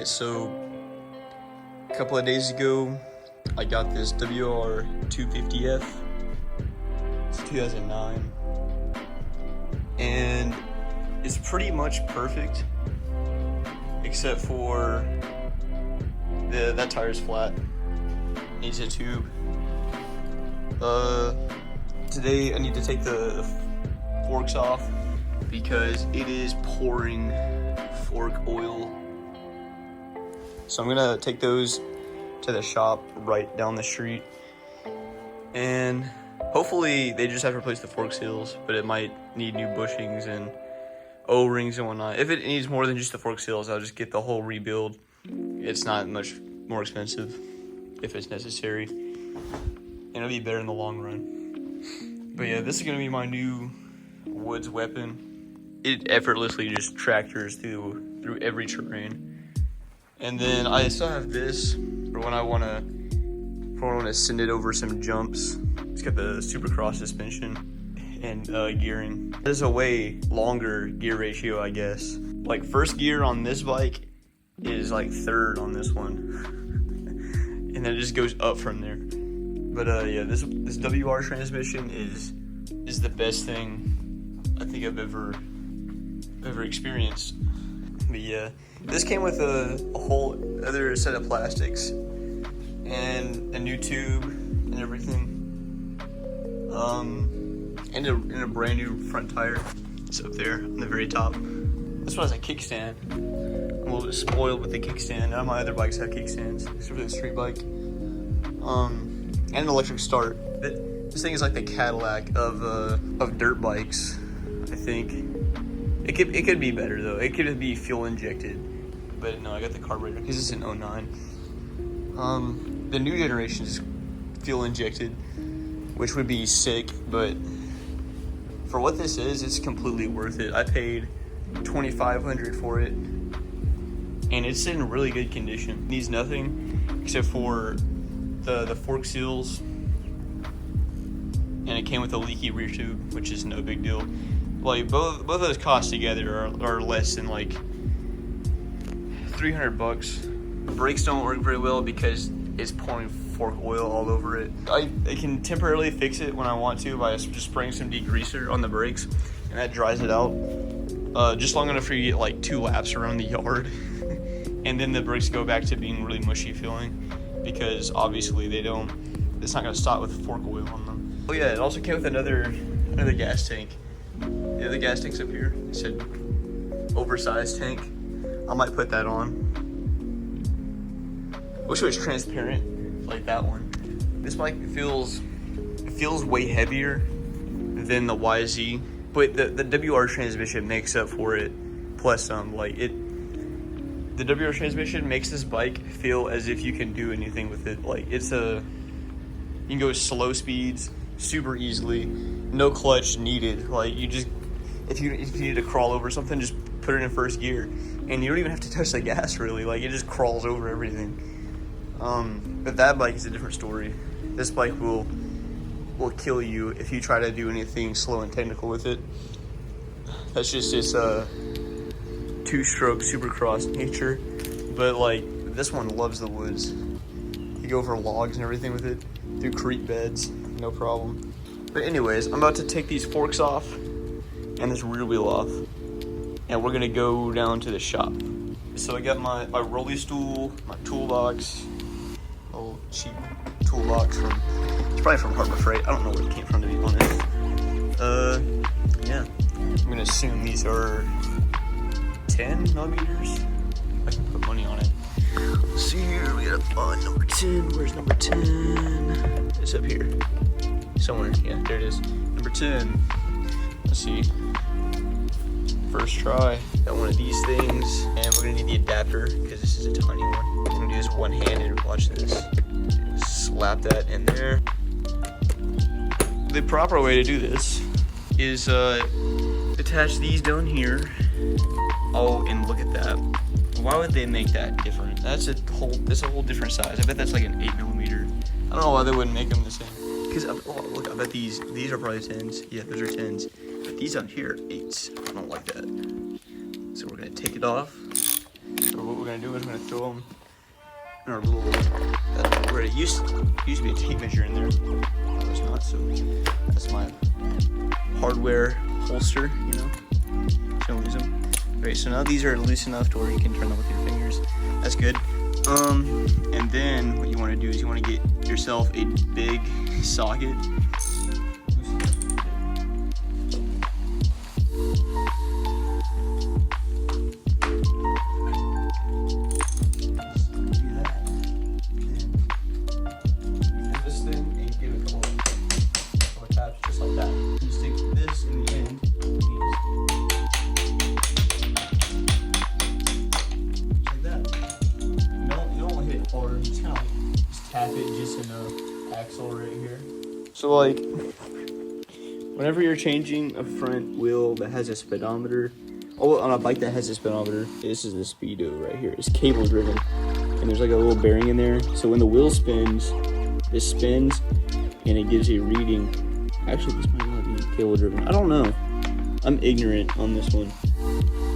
Alright, so a couple of days ago, I got this WR250F. It's 2009. And it's pretty much perfect, except for that tire's flat. Needs a tube. Today I need to take the forks off because it is pouring fork oil. So I'm gonna take those to the shop right down the street, and hopefully they just have to replace the fork seals, but it might need new bushings and O-rings and whatnot. If it needs more than just the fork seals, I'll just get the whole rebuild. It's not much more expensive if it's necessary, and it'll be better in the long run. But yeah, this is gonna be my new woods weapon. It effortlessly just tractors through every terrain. And then I still have this for when I wanna send it over some jumps. It's got the Supercross suspension and gearing. There's a way longer gear ratio, I guess. Like first gear on this bike is like third on this one, and then it just goes up from there. But yeah, this WR transmission is the best thing I think I've ever experienced. But yeah, this came with a whole other set of plastics and a new tube and everything. And a brand new front tire. It's up there on the very top. This one has a kickstand. I'm a little bit spoiled with the kickstand. None of my other bikes have kickstands, except for the street bike. And an electric start. This thing is like the Cadillac of dirt bikes, I think. It could be better though. It could be fuel injected, but no, I got the carburetor because it's an 09. The new generation is fuel injected, which would be sick, but for what this is, it's completely worth it. I paid $2,500 for it, and it's in really good condition. It needs nothing except for the fork seals, and it came with a leaky rear tube, which is no big deal. Like both of those costs together are less than like $300. The brakes don't work very well because it's pouring fork oil all over it. I can temporarily fix it when I want to by just spraying some degreaser on the brakes, and that dries it out just long enough for you to get like 2 laps around the yard, and then the brakes go back to being really mushy feeling because obviously it's not gonna stop with fork oil on them. Oh yeah, it also came with another gas tank. The other gas tank's up here. It said oversized tank. I might put that on. Wish it was transparent like that one. This bike feels way heavier than the YZ, but the WR transmission makes up for it plus some. Like the WR transmission makes this bike feel as if you can do anything with it. Like you can go slow speeds super easily, no clutch needed. Like if you need to crawl over something, just put it in first gear, and you don't even have to touch the gas really. Like it just crawls over everything. But that bike is a different story. This bike will kill you if you try to do anything slow and technical with it. That's just its 2-stroke Supercross nature. But like this one loves the woods. You go over logs and everything with it, through creek beds, no problem. But anyways, I'm about to take these forks off and this rear wheel off, and we're gonna go down to the shop. So I got my rolly stool, my toolbox, old cheap toolbox it's probably from Harbor Freight. I don't know where it came from, to be honest. Yeah, I'm gonna assume these are 10 millimeters. I can put money on it. Let's see here, we gotta find number 10. Where's number 10? It's up here somewhere. Yeah, there it is. Number 10. Let's see. First try. Got one of these things, and we're gonna need the adapter because this is a tiny one. We're gonna do this one-handed. Watch this. Slap that in there. The proper way to do this is attach these down here. Oh, and look at that. Why would they make that different? That's a whole different size. I bet that's like an 8 millimeter. I don't know why they wouldn't make them the same. Because look, I bet these are probably 10s. Yeah, those are 10s. But these on here are 8s. I don't like that. So we're gonna take it off. So what we're gonna do is we're gonna throw them in our little, where it used to be a tape measure in there. No, there's not, so that's my hardware holster, you know, so don't lose them. Great, so now these are loose enough to where you can turn them with your fingers. That's good. And then what you want to do is you want to get yourself a big socket. So like, whenever you're changing a front wheel that has a speedometer, on a bike that has a speedometer, this is the speedo right here. It's cable driven, and there's like a little bearing in there. So when the wheel spins, it spins, and it gives you a reading. Actually, this might not be cable driven. I don't know. I'm ignorant on this one.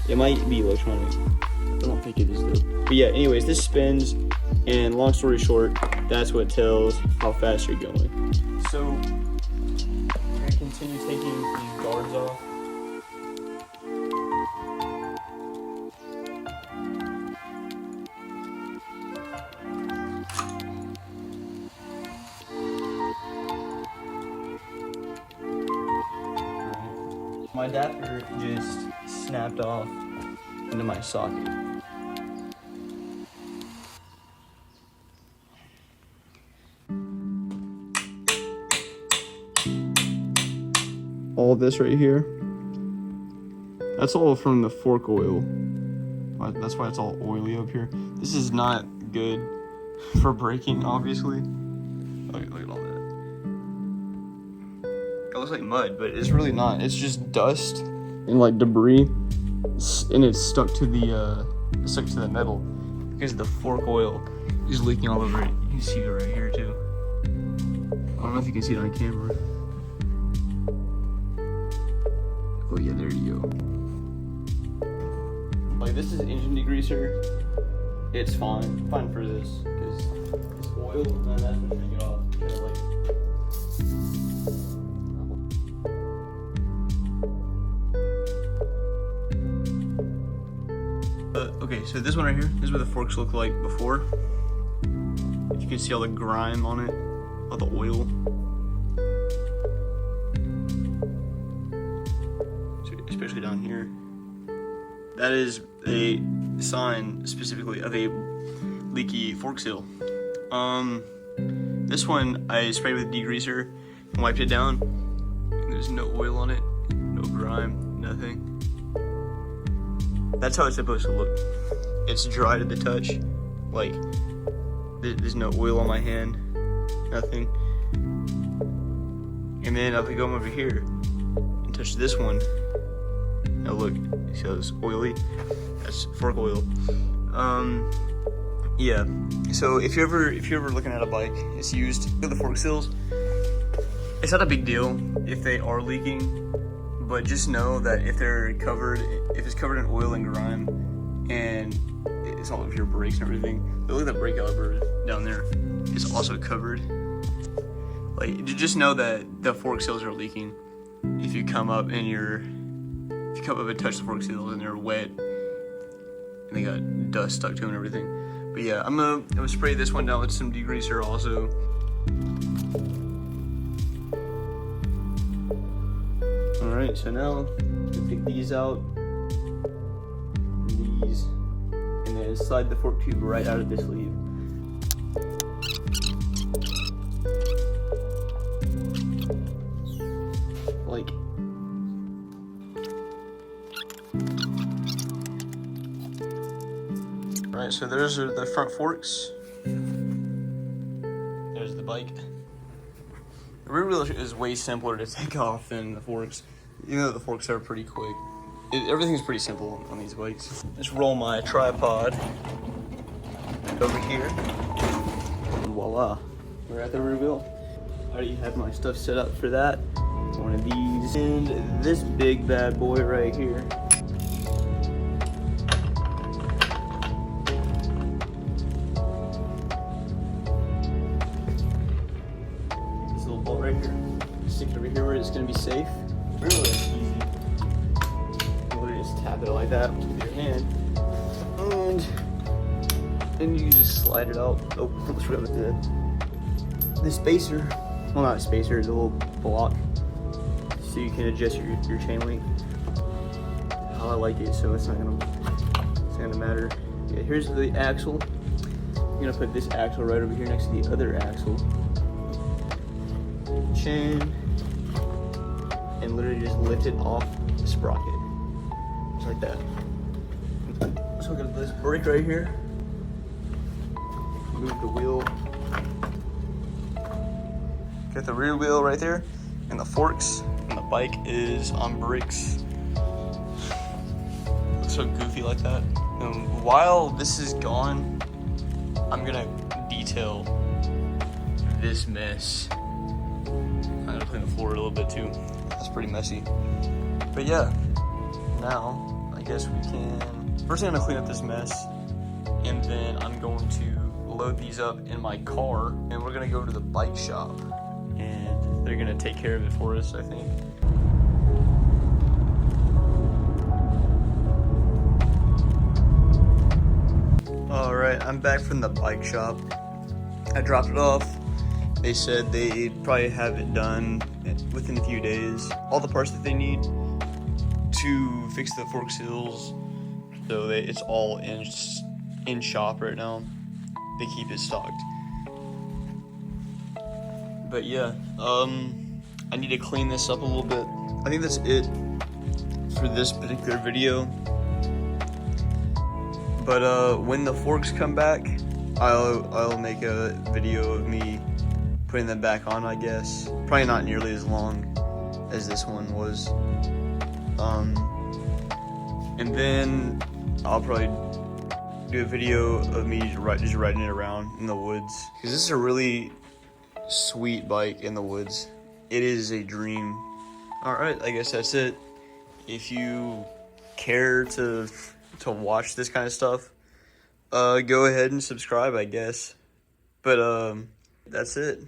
It might be electronic. I don't think it is though. But yeah, anyways, this spins, and long story short, that's what tells how fast you're going. So, we're going to continue taking these guards off. Right. My adapter just snapped off into my socket. All of this right here, that's all from the fork oil. That's why it's all oily up here. This is not good for braking, obviously. Look at all that. It looks like mud, but it's really not. It's just dust and like debris, and it's stuck to the metal because the fork oil is leaking all over it. You can see it right here too. I don't know if you can see it on camera. Oh yeah, there you go. Like this is engine degreaser. It's fine for this because it's oil, and that's what you get off. Okay, so this one right here, this is what the forks look like before. You can see all the grime on it, all the oil. Especially down here. That is a sign specifically of a leaky fork seal. This one I sprayed with degreaser and wiped it down. And there's no oil on it, no grime, nothing. That's how it's supposed to look. It's dry to the touch. Like, there's no oil on my hand, nothing. And then if I go over here and touch this one, now look, see how it's oily? That's fork oil. Yeah. So if you're ever looking at a bike, it's used with the fork seals. It's not a big deal if they are leaking, but just know that if it's covered in oil and grime, and it's all over your brakes and everything. Look at that brake caliper down there. It's also covered. Like, just know that the fork seals are leaking. If you come up and touch the fork seals and they're wet, and they got dust stuck to them and everything. But yeah, I'm gonna spray this one down with some degreaser also. All right, so now we pick these out, and then slide the fork tube right out of the sleeve. Like, right, so those are the front forks. There's the bike. The rear wheel is way simpler to take off than the forks, even though the forks are pretty quick. Everything's pretty simple on these bikes. Let's roll my tripod over here. And voila, we're at the rear wheel. I already have my stuff set up for that. One of these, and this big bad boy right here. it's gonna be safe. Really easy. You literally just tap it like that with your hand, and then you just slide it out. Oh, almost forgot about the spacer. Well, not a spacer, the little block, so you can adjust your chain length. How I like it, so it's not gonna matter. Yeah, here's the axle. I'm gonna put this axle right over here next to the other axle. Chain, and literally just lift it off the sprocket, just like that. So I got this brake right here. Move the wheel. Got the rear wheel right there, and the forks, and the bike is on brakes. Looks so goofy like that. And while this is gone, I'm gonna detail this mess. I'm gonna clean the floor a little bit too. That's pretty messy. But yeah, now I guess we can. First, I'm gonna clean up this mess, and then I'm going to load these up in my car, and we're gonna go to the bike shop, and they're gonna take care of it for us, I think. All right, I'm back from the bike shop. I dropped it off. They said they'd probably have it done within a few days. All the parts that they need to fix the fork seals, so it's all in shop right now. They keep it stocked. But yeah, I need to clean this up a little bit. I think that's it for this particular video. But when the forks come back, I'll make a video of me putting them back on, I guess. Probably not nearly as long as this one was. And then I'll probably do a video of me just riding it around in the woods. Because this is a really sweet bike in the woods. It is a dream. Alright, I guess that's it. If you care to watch this kind of stuff, go ahead and subscribe, I guess. But that's it.